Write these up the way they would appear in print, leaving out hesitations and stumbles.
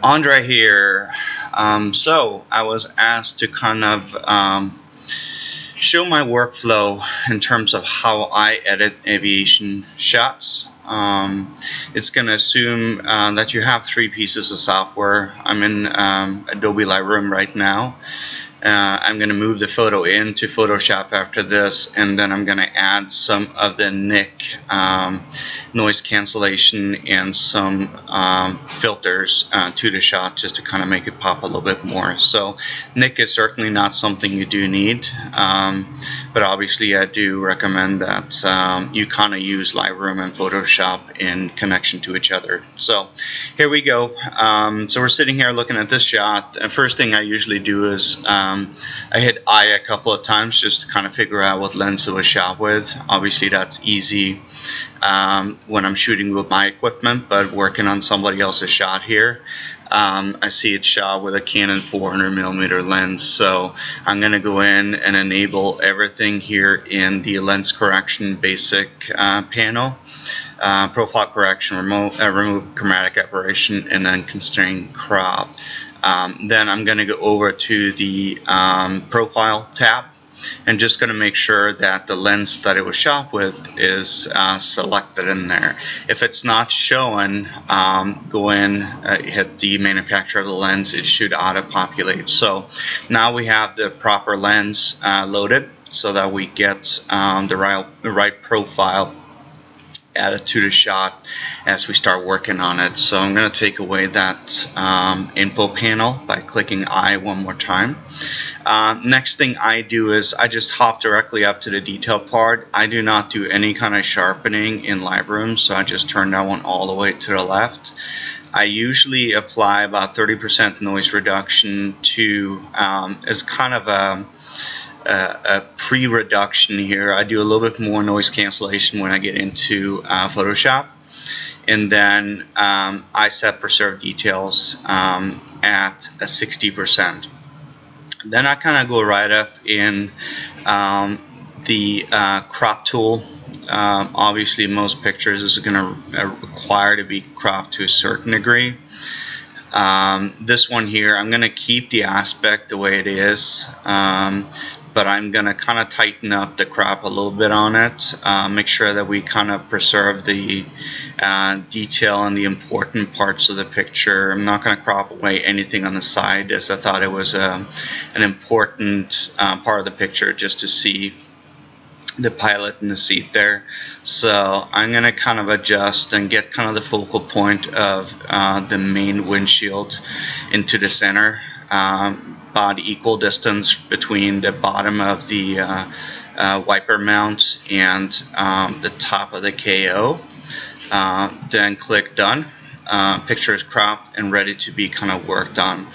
Andre here. So I was asked to kind of show my workflow in terms of how I edit aviation shots. It's going to assume that you have three pieces of software. I'm in Adobe Lightroom right now. I'm going to move the photo into Photoshop after this, and then I'm going to add some of the NIC noise cancellation and some filters to the shot just to kind of make it pop a little bit more. So NIC is certainly not something you do need, but obviously I do recommend that you kind of use Lightroom and Photoshop in connection to each other. So here we go. So we're sitting here looking at this shot. The first thing I usually do is I hit I a couple of times just to kind of figure out what lens it was shot with. Obviously that's easy when I'm shooting with my equipment, but working on somebody else's shot here, I see it's shot with a Canon 400mm lens. So I'm going to go in and enable everything here in the lens correction basic panel. Profile correction, remove chromatic aberration, and then constrain crop. Then I'm going to go over to the profile tab and just going to make sure that the lens that it was shot with is selected in there. If it's not showing, go in, hit the manufacturer of the lens, it should auto-populate. So now we have the proper lens loaded so that we get the right profile added to the shot as we start working on it. So I'm going to take away that info panel by clicking I one more time. Next thing I do is I just hop directly up to the detail part. I do not do any kind of sharpening in Lightroom, so I just turn that one all the way to the left. I usually apply about 30% noise reduction to as kind of a pre-reduction here. I do a little bit more noise cancellation when I get into Photoshop, and then I set preserve details at a 60%. Then I kind of go right up in the crop tool. Obviously most pictures is going to require to be cropped to a certain degree. This one here, I'm going to keep the aspect the way it is, but I'm going to kind of tighten up the crop a little bit on it, make sure that we kind of preserve the detail and the important parts of the picture. I'm not going to crop away anything on the side, as I thought it was an important part of the picture just to see the pilot in the seat there. So I'm going to kind of adjust and get kind of the focal point of the main windshield into the center, about equal distance between the bottom of the wiper mount and the top of the KO. Then click done. Picture is cropped and ready to be kind of worked on.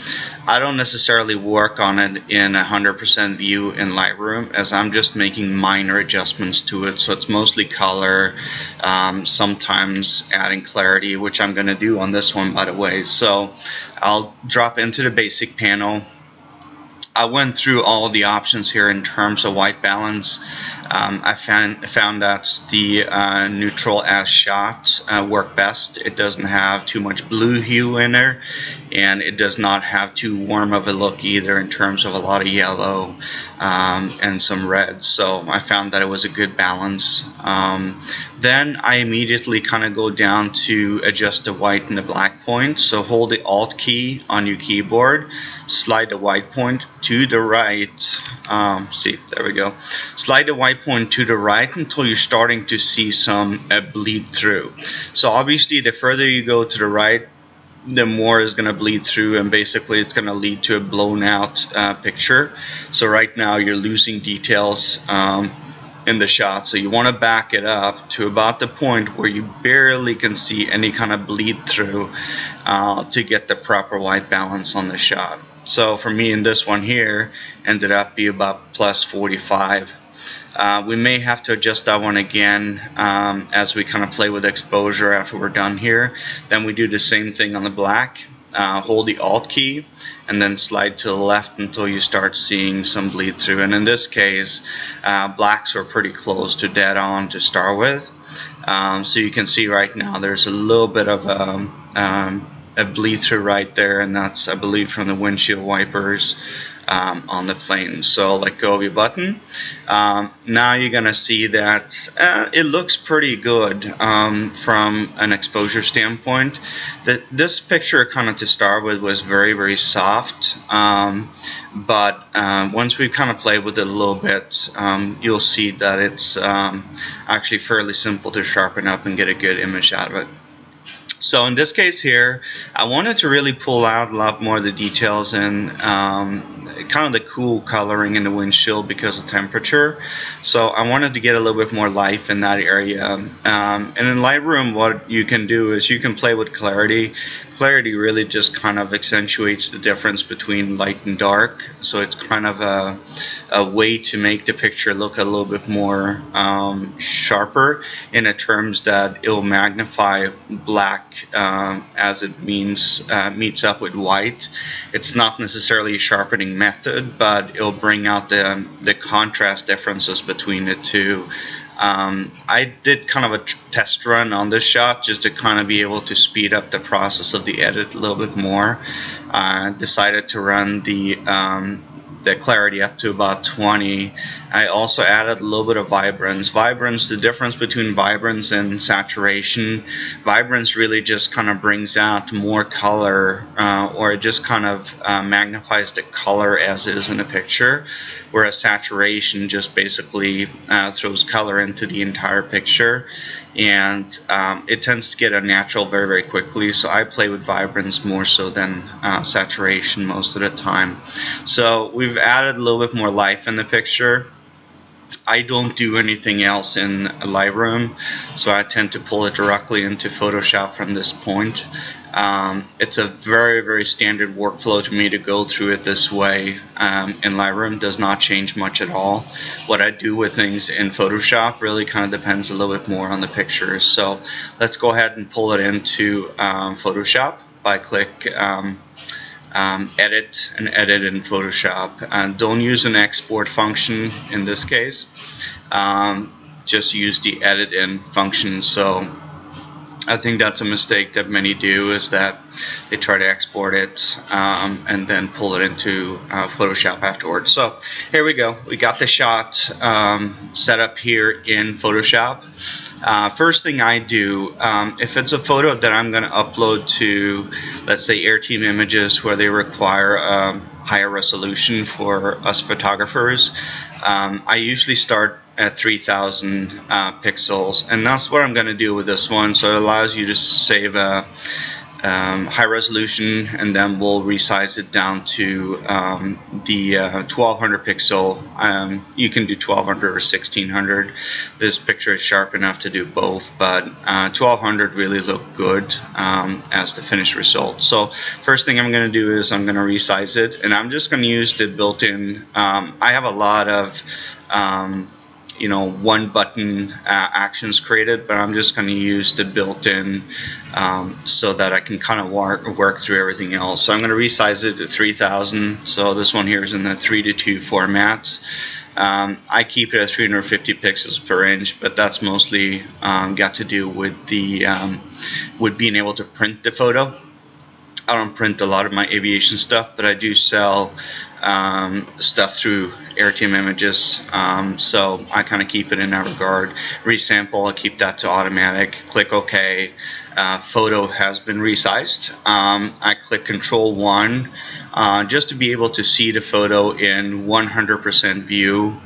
I don't necessarily work on it in 100% view in Lightroom, as I'm just making minor adjustments to it. So it's mostly color, sometimes adding clarity, which I'm going to do on this one, by the way. So I'll drop into the basic panel. I went through all of the options here in terms of white balance. I found that the neutral as shot work best. It doesn't have too much blue hue in there, and it does not have too warm of a look either in terms of a lot of yellow and some red. So I found that it was a good balance. Then I immediately kind of go down to adjust the white and the black point. So hold the Alt key on your keyboard, slide the white point to the right. See, there we go. Slide the white point to the right until you're starting to see some bleed through. So obviously the further you go to the right, the more is going to bleed through, and basically it's going to lead to a blown out picture. So right now you're losing details in the shot, so you want to back it up to about the point where you barely can see any kind of bleed through to get the proper white balance on the shot. So for me in this one here, ended up be about plus 45. We may have to adjust that one again as we kind of play with exposure after we're done here. Then we do the same thing on the black. Hold the Alt key and then slide to the left until you start seeing some bleed through. And in this case, blacks were pretty close to dead on to start with. So you can see right now there's a little bit of a bleed through right there, and that's, I believe, from the windshield wipers on the plane. So let go of your button. Now you're gonna see that it looks pretty good from an exposure standpoint. This picture, kind of to start with, was very soft, but once we kind of play with it a little bit, you'll see that it's actually fairly simple to sharpen up and get a good image out of it. So in this case here, I wanted to really pull out a lot more of the details and kind of the cool coloring in the windshield because of temperature. So I wanted to get a little bit more life in that area. And in Lightroom, what you can do is you can play with clarity. Clarity really just kind of accentuates the difference between light and dark. So it's kind of a way to make the picture look a little bit more sharper, in the terms that it will magnify black as it meets up with white. It's not necessarily a sharpening method, but it'll bring out the contrast differences between the two. I did kind of a test run on this shot just to kind of be able to speed up the process of the edit a little bit more. Decided to run the clarity up to about 20. I also added a little bit of vibrance. Vibrance, the difference between vibrance and saturation, vibrance really just kind of brings out more color, or it just kind of magnifies the color as is in a picture, whereas saturation just basically throws color into the entire picture, and it tends to get unnatural very quickly. So I play with vibrance more so than saturation most of the time. So we've added a little bit more life in the picture. I don't do anything else in Lightroom, so I tend to pull it directly into Photoshop from this point. It's a very standard workflow to me to go through it this way. In Lightroom does not change much at all. What I do with things in Photoshop really kind of depends a little bit more on the pictures. So let's go ahead and pull it into Photoshop by click edit and edit in Photoshop. Don't use an export function in this case. Just use the edit in function. So I think that's a mistake that many do, is that they try to export it and then pull it into Photoshop afterwards. So here we go. We got the shot set up here in Photoshop. First thing I do, if it's a photo that I'm going to upload to, let's say, AirTeam Images, where they require higher resolution for us photographers, I usually start at 3000 pixels, and that's what I'm going to do with this one. So it allows you to save a high resolution, and then we'll resize it down to the 1200 pixel. You can do 1200 or 1600. This picture is sharp enough to do both, but 1200 really look good as the finished result. So first thing I'm going to do is I'm going to resize it, and I'm just going to use the built-in. I have a lot of one button actions created, but I'm just going to use the built-in so that I can kind of work through everything else. So I'm going to resize it to 3000. So this one here is in the 3:2 format. I keep it at 350 pixels per inch, but that's mostly got to do with the with being able to print the photo. I don't print a lot of my aviation stuff, but I do sell stuff through AirTeam Images, so I kind of keep it in that regard. Resample, I keep that to automatic. Click OK. Photo has been resized. I click Control 1 just to be able to see the photo in 100% view.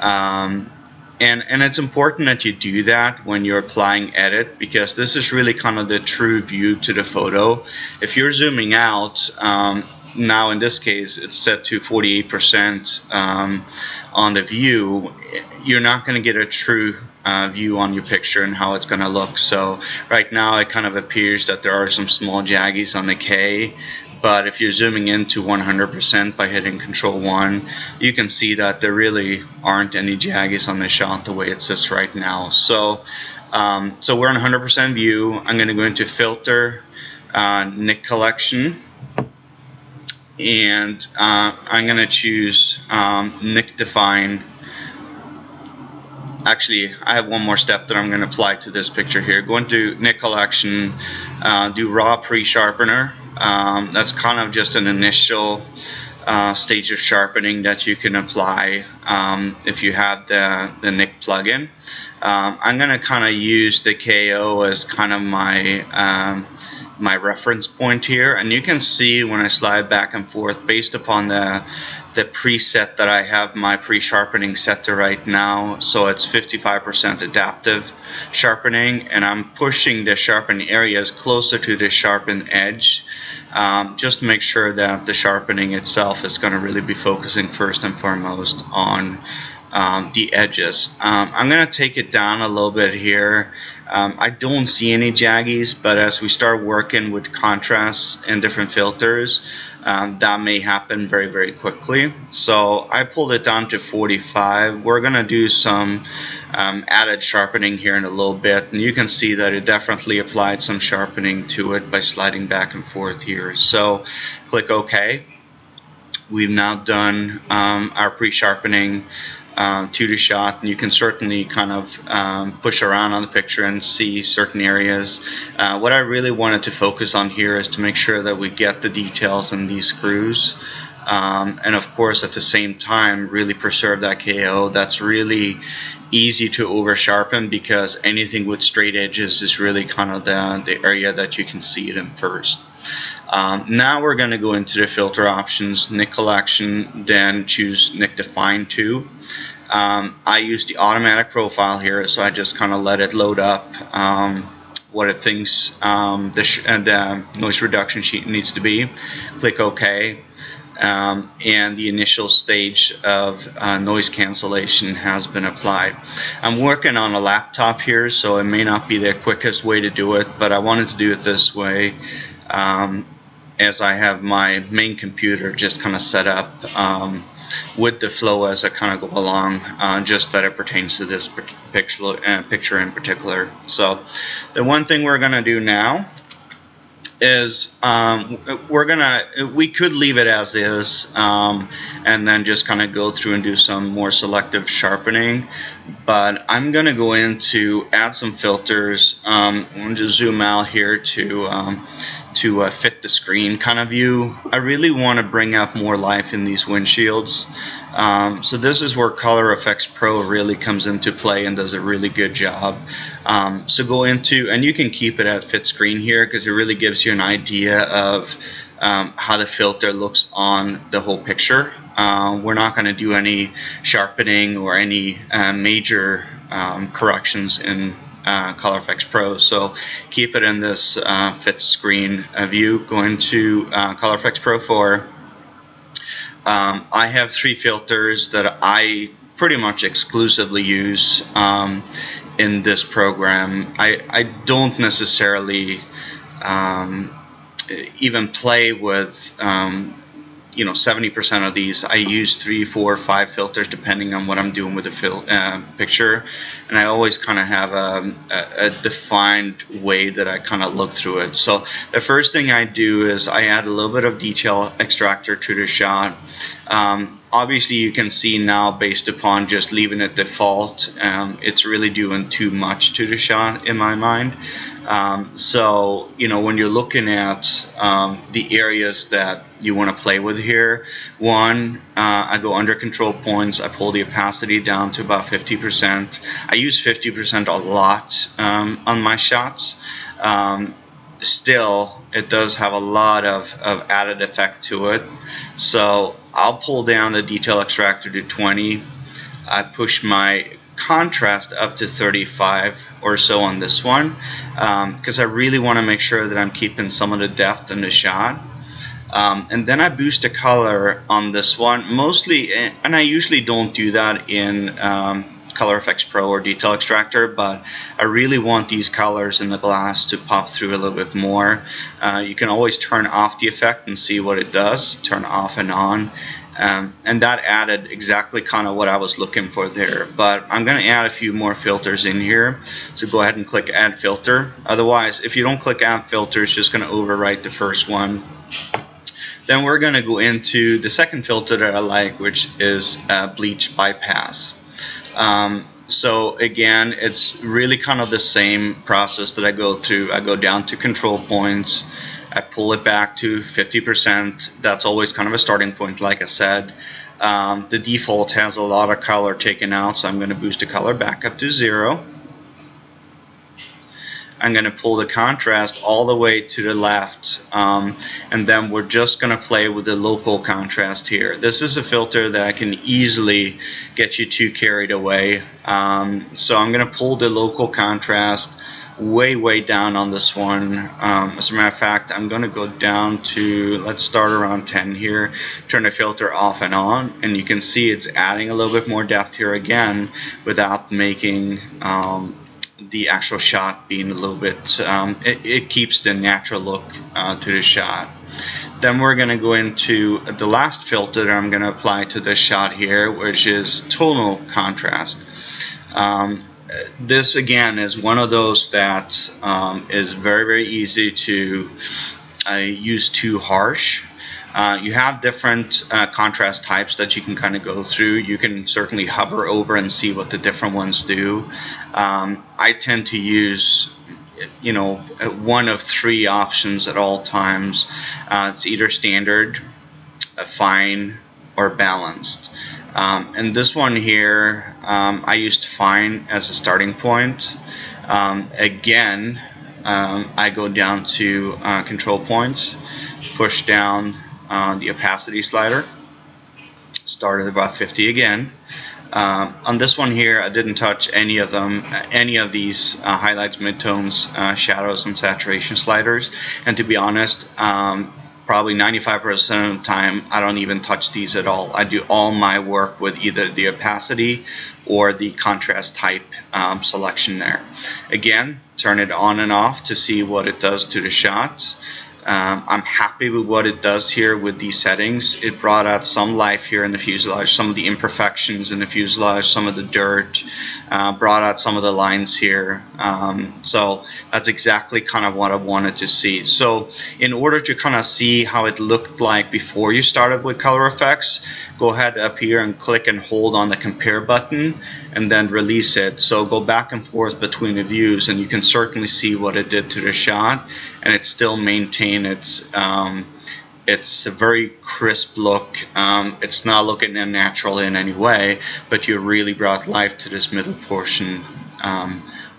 And it's important that you do that when you're applying edit, because this is really kind of the true view to the photo. If you're zooming out, now in this case it's set to 48% on the view, you're not going to get a true view on your picture and how it's going to look. So right now it kind of appears that there are some small jaggies on the K, but if you're zooming into 100% by hitting Control 1, you can see that there really aren't any jaggies on the shot the way it sits right now. So so we're in 100% view. I'm going to go into Filter, Nick Collection, and I'm going to choose Nick Define actually, I have one more step that I'm going to apply to this picture here. Go into Nick Collection, do raw pre-sharpener. That's kind of just an initial stage of sharpening that you can apply if you have the Nick plugin. I'm going to kind of use the KO as kind of my reference point here, and you can see when I slide back and forth based upon the preset that I have my pre-sharpening set to right now. So it's 55% adaptive sharpening, and I'm pushing the sharpened areas closer to the sharpened edge, just to make sure that the sharpening itself is going to really be focusing first and foremost on the edges. I'm going to take it down a little bit here. I don't see any jaggies, but as we start working with contrasts and different filters, that may happen very, very quickly. So I pulled it down to 45. We're going to do some added sharpening here in a little bit, and you can see that it definitely applied some sharpening to it by sliding back and forth here. So click OK. We've now done our pre-sharpening to the shot, and you can certainly kind of push around on the picture and see certain areas. What I really wanted to focus on here is to make sure that we get the details in these screws, and of course at the same time really preserve that KO. That's really easy to over sharpen because anything with straight edges is really kind of the area that you can see it in first. Now we're going to go into the filter options, Nick Collection, then choose Nick Define 2. I use the automatic profile here, so I just kind of let it load up what it thinks the noise reduction sheet needs to be. Click OK, and the initial stage of noise cancellation has been applied. I'm working on a laptop here, so it may not be the quickest way to do it, but I wanted to do it this way. As I have my main computer just kind of set up with the flow as I kind of go along, just that it pertains to this picture in particular. So the one thing we're going to do now is we could leave it as is, and then just kind of go through and do some more selective sharpening, but I'm going to go in to add some filters. I'm going to zoom out here to fit the screen kind of view. I really want to bring out more life in these windshields. So this is where Color Effects Pro really comes into play and does a really good job. So go into, and you can keep it at fit screen here because it really gives you an idea of how the filter looks on the whole picture. We're not going to do any sharpening or any major corrections in Color Effects Pro, so keep it in this fit screen view. Go into Color Effects Pro 4. I have 3 filters that I pretty much exclusively use in this program. I don't necessarily even play with 70% of these. I use 3, 4, 5 filters depending on what I'm doing with the picture, and I always kind of have a defined way that I kind of look through it. So the first thing I do is I add a little bit of detail extractor to the shot. Obviously you can see now, based upon just leaving it default, it's really doing too much to the shot in my mind. So when you're looking at the areas that you want to play with here, I go under control points, I pull the opacity down to about 50%. I use 50% a lot on my shots. Still, it does have a lot of added effect to it. So I'll pull down the detail extractor to 20. I push my contrast up to 35 or so on this one, because I really want to make sure that I'm keeping some of the depth in the shot. And then I boost the color on this one mostly, and I usually don't do that in Color Effects Pro or Detail Extractor, but I really want these colors in the glass to pop through a little bit more. You can always turn off the effect and see what it does, turn off and on. And that added exactly kind of what I was looking for there. But I'm going to add a few more filters in here. So go ahead and click Add Filter. Otherwise, if you don't click Add Filter, it's just going to overwrite the first one. Then we're going to go into the second filter that I like, which is Bleach Bypass. So again, it's really kind of the same process that I go through. I go down to control points, I pull it back to 50%. That's always kind of a starting point, like I said. The default has a lot of color taken out, so I'm going to boost the color back up to 0. I'm going to pull the contrast all the way to the left, and then we're just going to play with the local contrast here. This is a filter that can easily get you too carried away, so I'm going to pull the local contrast way down on this one. As a matter of fact, I'm going to go down to, let's start around 10 here, turn the filter off and on, and you can see it's adding a little bit more depth here again without making the actual shot being a little bit, it keeps the natural look to the shot. Then we're going to go into the last filter that I'm going to apply to this shot here, which is tonal contrast. This again is one of those that is very easy to use too harsh. You have different contrast types that you can kind of go through. You can certainly hover over and see what the different ones do. I tend to use, you know, one of 3 options at all times. It's either standard, fine, or balanced. And this one here, I used fine as a starting point. Again, I go down to control points, push down the opacity slider, start at about 50 again. On this one here, I didn't touch any of them, any of these highlights, midtones, shadows, and saturation sliders. And to be honest, probably 95% of the time, I don't even touch these at all. I do all my work with either the opacity or the contrast type selection there. Again, turn it on and off to see what it does to the shot. I'm happy with what it does here with these settings. It brought out some life here in the fuselage, some of the imperfections in the fuselage, some of the dirt, brought out some of the lines here. So that's exactly kind of what I wanted to see. So in order to kind of see how it looked like before you started with color effects, go ahead up here and click and hold on the compare button and then release it. So go back and forth between the views and you can certainly see what it did to the shot, and it still maintained it's a very crisp look. It's not looking unnatural in any way, but you really brought life to this middle portion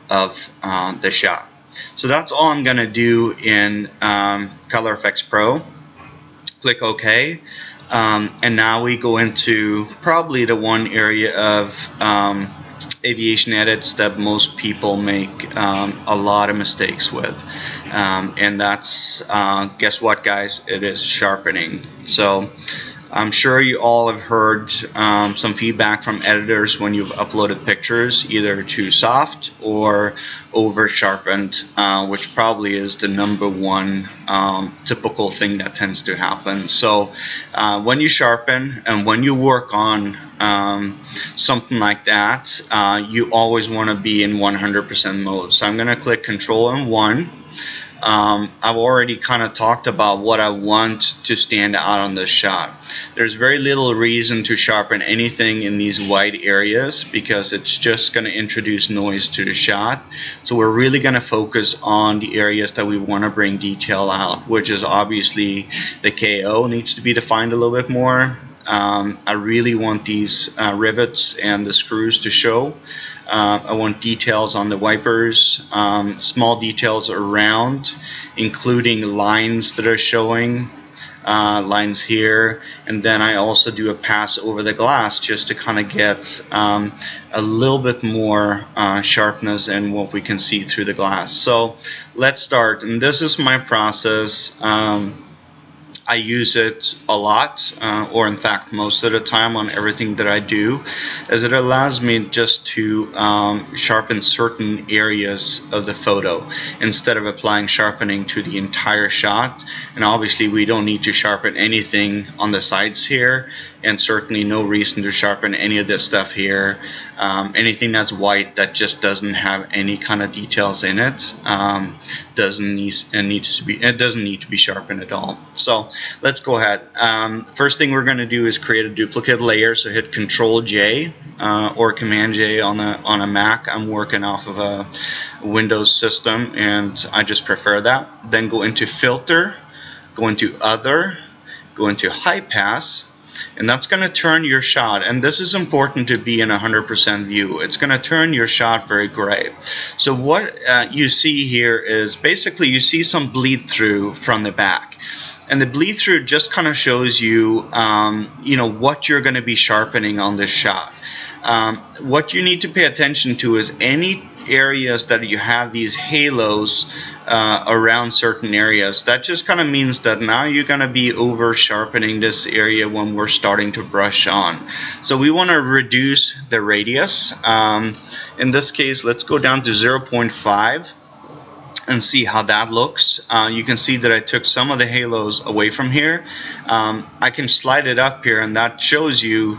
of the shot. So that's all I'm going to do in Color Effects Pro. Click OK. And now we go into probably the one area of aviation edits that most people make a lot of mistakes with, and that's guess what, guys, it is sharpening. So I'm sure you all have heard some feedback from editors when you've uploaded pictures either too soft or over sharpened, which probably is the #1 typical thing that tends to happen. So when you sharpen and when you work on something like that, you always want to be in 100% mode. So I'm going to click Control and 1. I've already kind of talked about what I want to stand out on this shot. There's very little reason to sharpen anything in these white areas because it's just going to introduce noise to the shot. So we're really going to focus on the areas that we want to bring detail out, which is obviously the KO needs to be defined a little bit more. I really want these rivets and the screws to show. I want details on the wipers, small details around, including lines that are showing, lines here, and then I also do a pass over the glass just to kind of get a little bit more sharpness in what we can see through the glass. So let's start, and this is my process. I use it a lot, or in fact most of the time on everything that I do, as it allows me just to sharpen certain areas of the photo instead of applying sharpening to the entire shot. And obviously we don't need to sharpen anything on the sides here, and certainly no reason to sharpen any of this stuff here. Anything that's white that just doesn't have any kind of details in it doesn't need to be sharpened at all. So let's go ahead. First thing we're going to do is create a duplicate layer. So hit Control J or Command J on a Mac. I'm working off of a Windows system, and I just prefer that. Then go into Filter, go into Other, go into High Pass, and that's going to turn your shot, and this is important to be in 100% view. It's going to turn your shot very gray. So what you see here is basically you see some bleed through from the back, and the bleed through just kind of shows you what you're going to be sharpening on this shot. What you need to pay attention to is any areas that you have these halos around certain areas. That just kind of means that now you're going to be over sharpening this area when we're starting to brush on. So we want to reduce the radius. In this case, let's go down to 0.5 and see how that looks. You can see that I took some of the halos away from here. I can slide it up here, and that shows you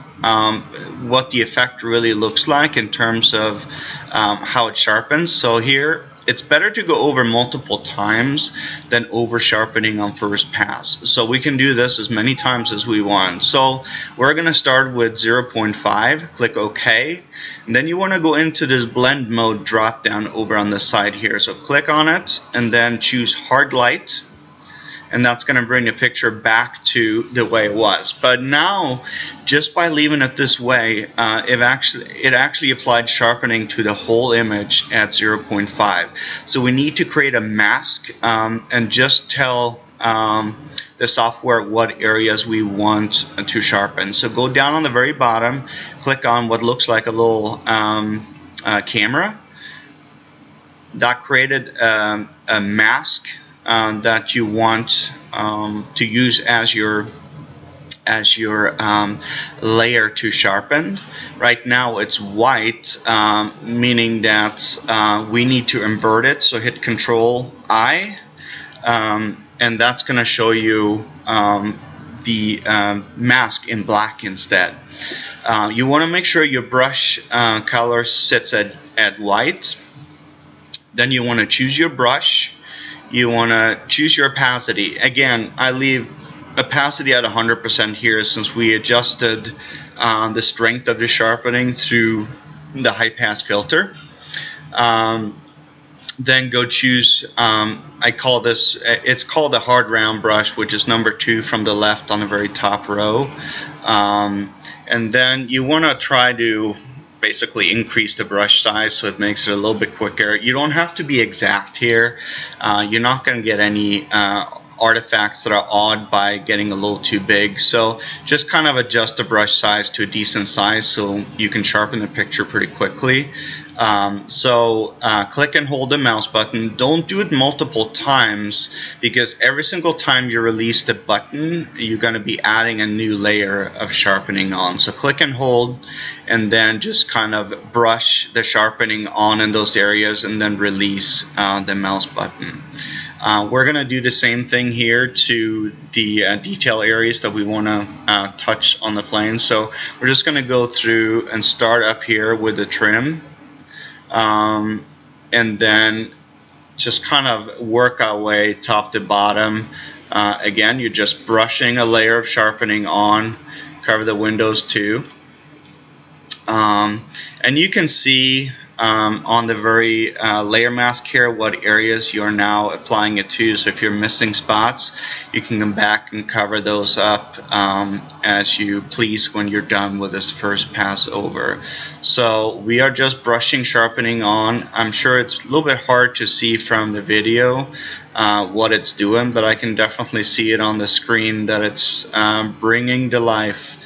what the effect really looks like in terms of how it sharpens. So here it's better to go over multiple times than over sharpening on first pass. So we can do this as many times as we want. So we're going to start with 0.5, click OK, and then you want to go into this blend mode drop down over on the side here. So click on it and then choose hard light, and that's going to bring the picture back to the way it was. But now, just by leaving it this way, it actually applied sharpening to the whole image at 0.5. So we need to create a mask and just tell the software what areas we want to sharpen. So go down on the very bottom, click on what looks like a little camera. That created a mask that you want to use as your layer to sharpen. Right now it's white, meaning that we need to invert it. So hit Control I, and that's going to show you the mask in black instead. You want to make sure your brush color sits at white. Then you want to choose your brush. You want to choose your opacity. Again, I leave opacity at 100% here since we adjusted the strength of the sharpening through the high pass filter. Then go choose, I call this, it's called a hard round brush, which is number 2 from the left on the very top row. And then you want to try to basically increase the brush size so it makes it a little bit quicker. You don't have to be exact here. You're not going to get any artifacts that are odd by getting a little too big. So just kind of adjust the brush size to a decent size so you can sharpen the picture pretty quickly. Click and hold the mouse button. Don't do it multiple times, because every single time you release the button, you're going to be adding a new layer of sharpening on. So click and hold, and then just kind of brush the sharpening on in those areas, and then release the mouse button. We're going to do the same thing here to the detail areas that we want to touch on the plane. So we're just going to go through and start up here with the trim. And then just kind of work our way top to bottom. Again, you're just brushing a layer of sharpening on, cover the windows too. And you can see on the very layer mask here what areas you're now applying it to. So if you're missing spots, you can come back and cover those up as you please when you're done with this first pass over. So we are just brushing sharpening on. I'm sure it's a little bit hard to see from the video what it's doing, but I can definitely see it on the screen that it's bringing to life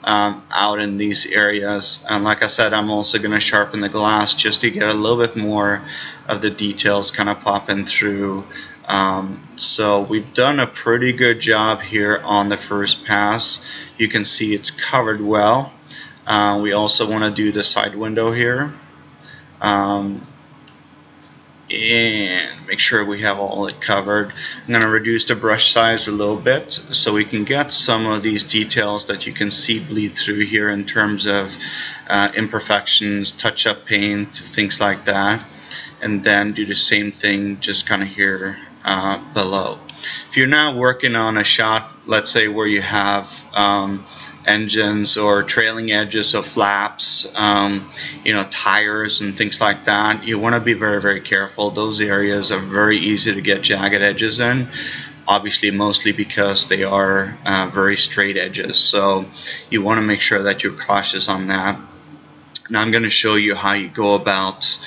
out in these areas. And like I said, I'm also going to sharpen the glass just to get a little bit more of the details kind of popping through. So we've done a pretty good job here on the first pass. You can see it's covered well. We also want to do the side window here. and make sure we have all it covered. I'm going to reduce the brush size a little bit so we can get some of these details that you can see bleed through here in terms of imperfections, touch-up paint, things like that. And then do the same thing just kind of here below. If you're now working on a shot, let's say where you have engines or trailing edges of flaps, tires and things like that, you want to be very, very careful. Those areas are very easy to get jagged edges in, obviously mostly because they are very straight edges. So you want to make sure that you're cautious on that. Now I'm going to show you how you go about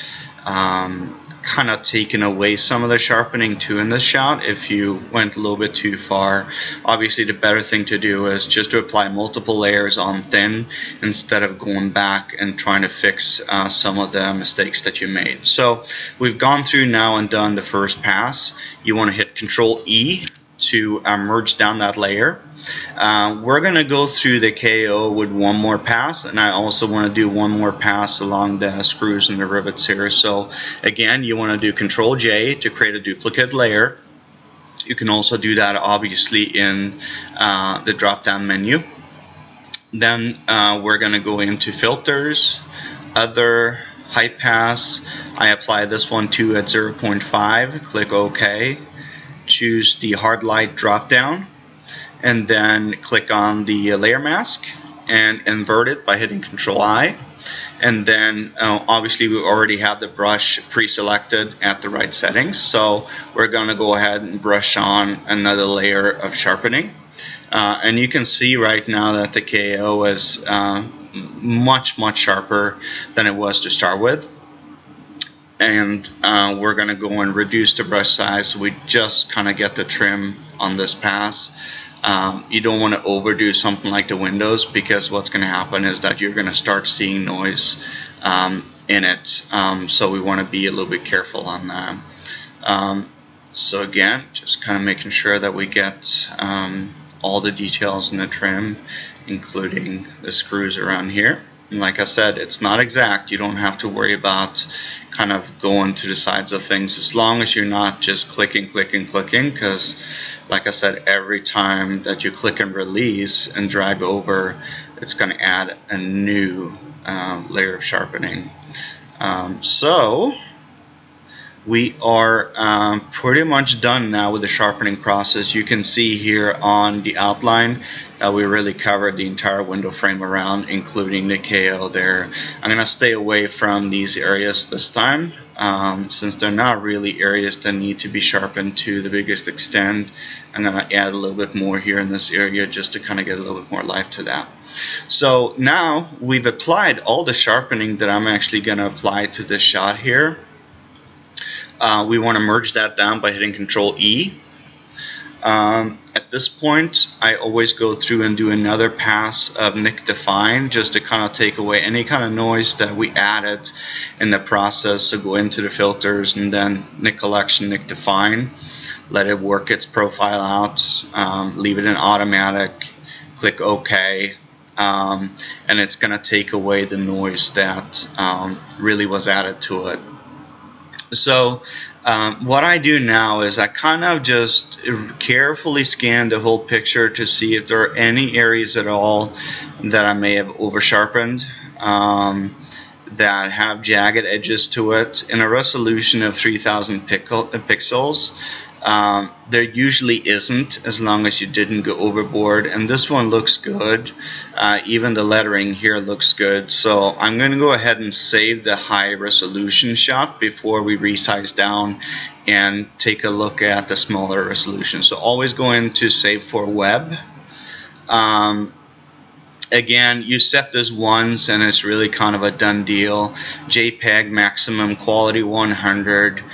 kind of taking away some of the sharpening too in this shot if you went a little bit too far. Obviously the better thing to do is just to apply multiple layers on thin instead of going back and trying to fix some of the mistakes that you made. So we've gone through now and done the first pass. You want to hit Control E to merge down that layer. We're going to go through the KO with one more pass, and I also want to do one more pass along the screws and the rivets here. So again, you want to do Control J to create a duplicate layer. You can also do that obviously in the drop down menu. Then we're going to go into Filters, Other, Height Pass. I apply this one too at 0.5, click OK. Choose the hard light drop down and then click on the layer mask and invert it by hitting Control I, and then obviously we already have the brush pre-selected at the right settings, so we're going to go ahead and brush on another layer of sharpening, and you can see right now that the KO is much sharper than it was to start with. And we're going to go and reduce the brush size so we just kind of get the trim on this pass. You don't want to overdo something like the windows, because what's going to happen is that you're going to start seeing noise in it. So we want to be a little bit careful on that. So again, just kind of making sure that we get all the details in the trim, including the screws around here. And like I said, it's not exact. You don't have to worry about kind of going to the sides of things, as long as you're not just clicking, because like I said, every time that you click and release and drag over, it's going to add a new layer of sharpening. So we are pretty much done now with the sharpening process. You can see here on the outline that we really covered the entire window frame around, including the KO there. I'm going to stay away from these areas this time, since they're not really areas that need to be sharpened to the biggest extent. I'm going to add a little bit more here in this area just to kind of get a little bit more life to that. So now we've applied all the sharpening that I'm actually going to apply to this shot here. We want to merge that down by hitting Control E. At this point, I always go through and do another pass of Nick Define just to kind of take away any kind of noise that we added in the process. So go into the filters and then Nick Collection, Nick Define. Let it work its profile out. Leave it in automatic. Click OK. And it's going to take away the noise that really was added to it. So what I do now is I kind of just carefully scan the whole picture to see if there are any areas at all that I may have over sharpened, that have jagged edges to it. In a resolution of 3000 pixels, there usually isn't, as long as you didn't go overboard, and this one looks good. Even the lettering here looks good, so I'm going to go ahead and save the high resolution shot before we resize down and take a look at the smaller resolution. So always go into Save for Web. Again, you set this once and it's really kind of a done deal. JPEG maximum quality 100.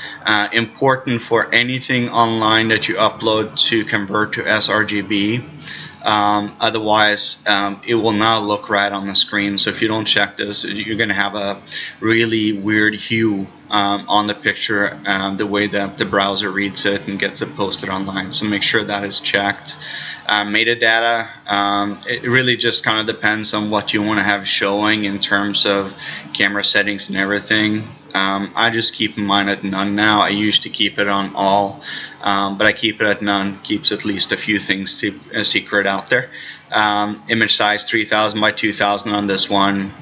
Important for anything online that you upload to convert to sRGB. Otherwise, it will not look right on the screen. So if you don't check this, you're going to have a really weird hue on the picture, the way that the browser reads it and gets it posted online. So make sure that is checked. Metadata, it really just kind of depends on what you want to have showing in terms of camera settings and everything. I just keep mine at none now. I used to keep it on all, but I keep it at none. Keeps at least a few things secret out there. Image size 3000 by 2000 on this one.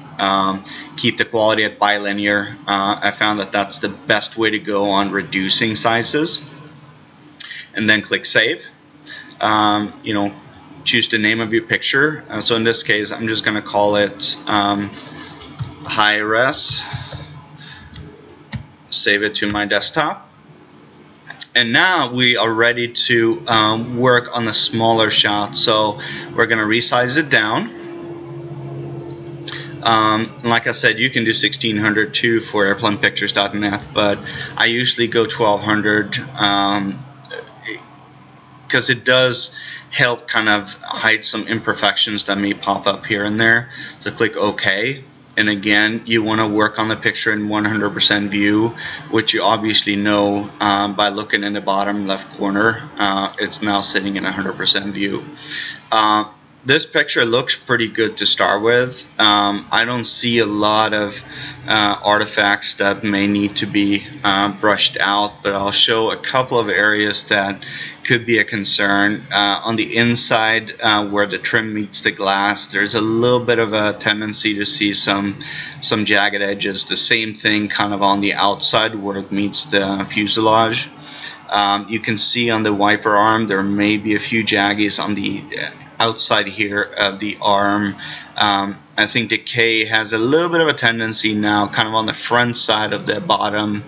Keep the quality at bilinear. I found that that's the best way to go on reducing sizes. And then click save. You know, choose the name of your picture. So in this case, I'm just going to call it high res. Save it to my desktop. And now we are ready to work on the smaller shot. So we're going to resize it down. Like I said, you can do 1600 too for airplanepictures.net, but I usually go 1200 because it does help kind of hide some imperfections that may pop up here and there. So click OK. And again, you want to work on the picture in 100% view, which you obviously know by looking in the bottom left corner. It's now sitting in 100% view. This picture looks pretty good to start with. I don't see a lot of artifacts that may need to be brushed out, but I'll show a couple of areas that could be a concern. On the inside where the trim meets the glass, there's a little bit of a tendency to see some jagged edges. The same thing kind of on the outside where it meets the fuselage. You can see on the wiper arm there may be a few jaggies on the outside here of the arm. I think the K has a little bit of a tendency now kind of on the front side of the bottom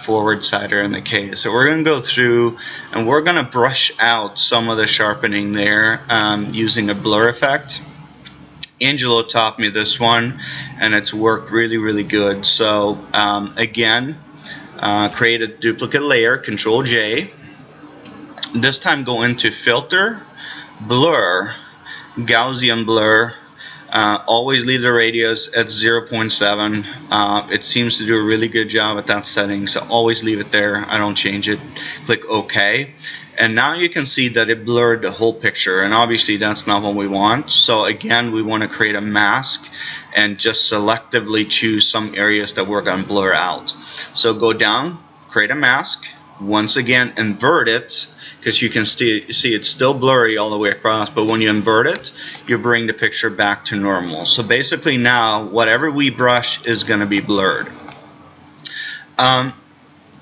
forward side in the K. So we're going to go through and we're going to brush out some of the sharpening there using a blur effect. Angelo taught me this one and it's worked really good. So again, create a duplicate layer, Control J. This time go into Filter, Blur, Gaussian blur. Always leave the radius at 0.7. It seems to do a really good job at that setting, so always leave it there. I don't change it. Click OK. And now you can see that it blurred the whole picture, and obviously that's not what we want. So again, we want to create a mask and just selectively choose some areas that we're going to blur out. So go down, create a mask. Once again, invert it, because you can see it's still blurry all the way across, but when you invert it, you bring the picture back to normal. So basically now, whatever we brush is going to be blurred.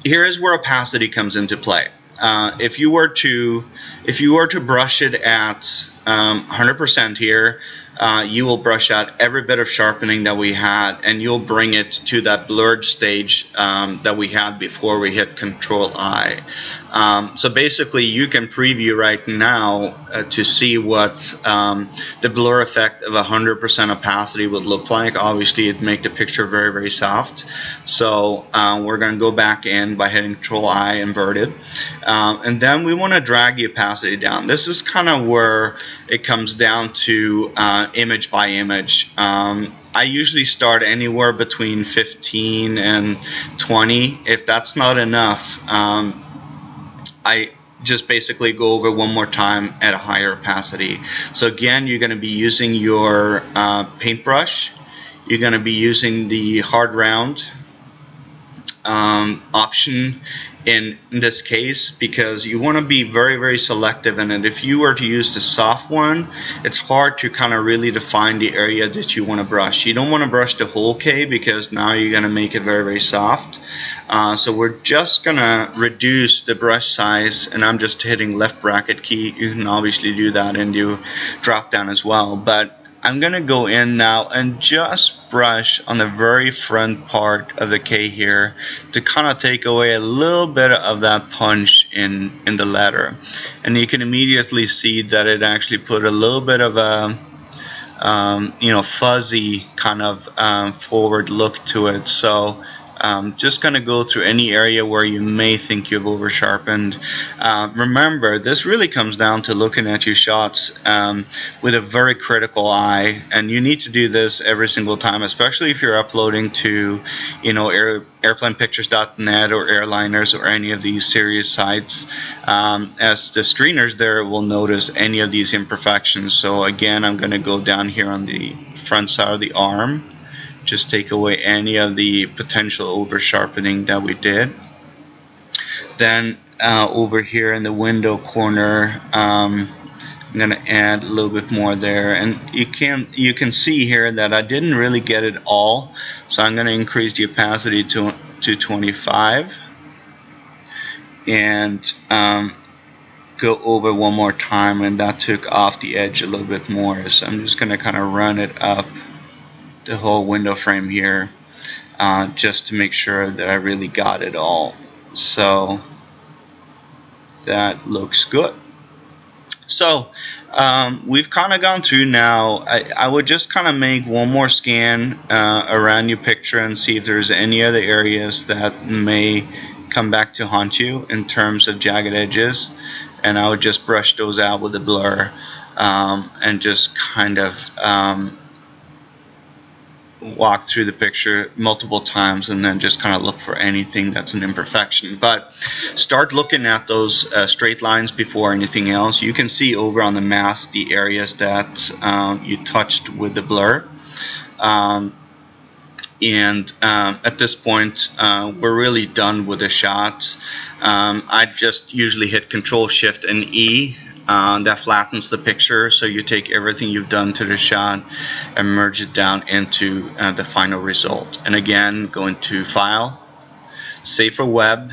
Here is where opacity comes into play. If you were to brush it at 100% here, you will brush out every bit of sharpening that we had, and you'll bring it to that blurred stage that we had before we hit Control I. So basically you can preview right now to see what the blur effect of 100% opacity would look like. Obviously it'd make the picture very soft. So we're going to go back in by hitting Control I, inverted, and then we want to drag the opacity down. This is kind of where it comes down to image by image. I usually start anywhere between 15 and 20. If that's not enough, I just basically go over one more time at a higher opacity. So again, you're going to be using your paintbrush. You're going to be using the hard round option in this case, because you want to be very selective in it. If you were to use the soft one, it's hard to kind of really define the area that you want to brush. You don't want to brush the whole K, because now you're going to make it very soft. So we're just going to reduce the brush size, and I'm just hitting left bracket key. You can obviously do that in your drop down as well, but I'm going to go in now and just brush on the very front part of the K here to kind of take away a little bit of that punch in the letter. And you can immediately see that it actually put a little bit of a fuzzy kind of forward look to it. So just going to go through any area where you may think you've over sharpened. Remember, this really comes down to looking at your shots with a very critical eye, and you need to do this every single time, especially if you're uploading to airplanepictures.net or airliners or any of these serious sites, as the screeners there will notice any of these imperfections. So again, I'm going to go down here on the front side of the arm, just take away any of the potential over sharpening that we did. Then over here in the window corner, I'm going to add a little bit more there, and you can see here that I didn't really get it all, so I'm going to increase the opacity to 25 and go over one more time, and that took off the edge a little bit more. So I'm just going to kind of run it up the whole window frame here, just to make sure that I really got it all. So that looks good. So we've kind of gone through now. I would just kind of make one more scan around your picture and see if there's any other areas that may come back to haunt you in terms of jagged edges, and I would just brush those out with a blur, and just kind of walk through the picture multiple times and then just kind of look for anything that's an imperfection. But start looking at those straight lines before anything else. You can see over on the mask the areas that you touched with the blur. At this point, we're really done with the shot. I just usually hit Control Shift and E. That flattens the picture, so you take everything you've done to the shot and merge it down into the final result. And again, go into File, Save for Web.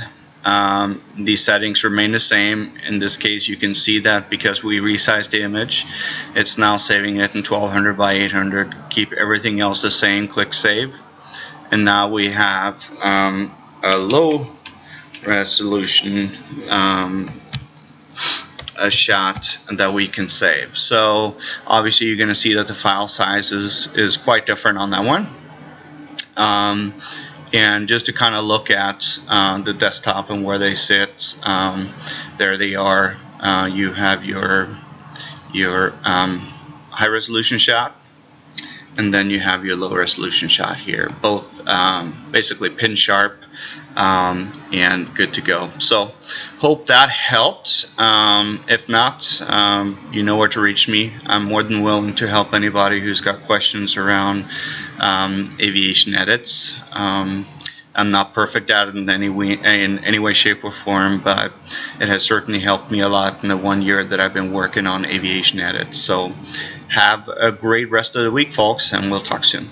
These settings remain the same. In this case, you can see that because we resized the image, it's now saving it in 1200 by 800. Keep everything else the same, click Save. And now we have a low resolution a shot that we can save. So obviously you're going to see that the file size is quite different on that one. And just to kind of look at the desktop and where they sit, there they are. You have your high resolution shot, and then you have your low resolution shot here, both basically pin sharp and good to go. So hope that helped. If not, you know where to reach me. I'm more than willing to help anybody who's got questions around aviation edits. I'm not perfect at it in any way, shape, or form, but it has certainly helped me a lot in the 1 year that I've been working on aviation edits. So have a great rest of the week, folks, and we'll talk soon.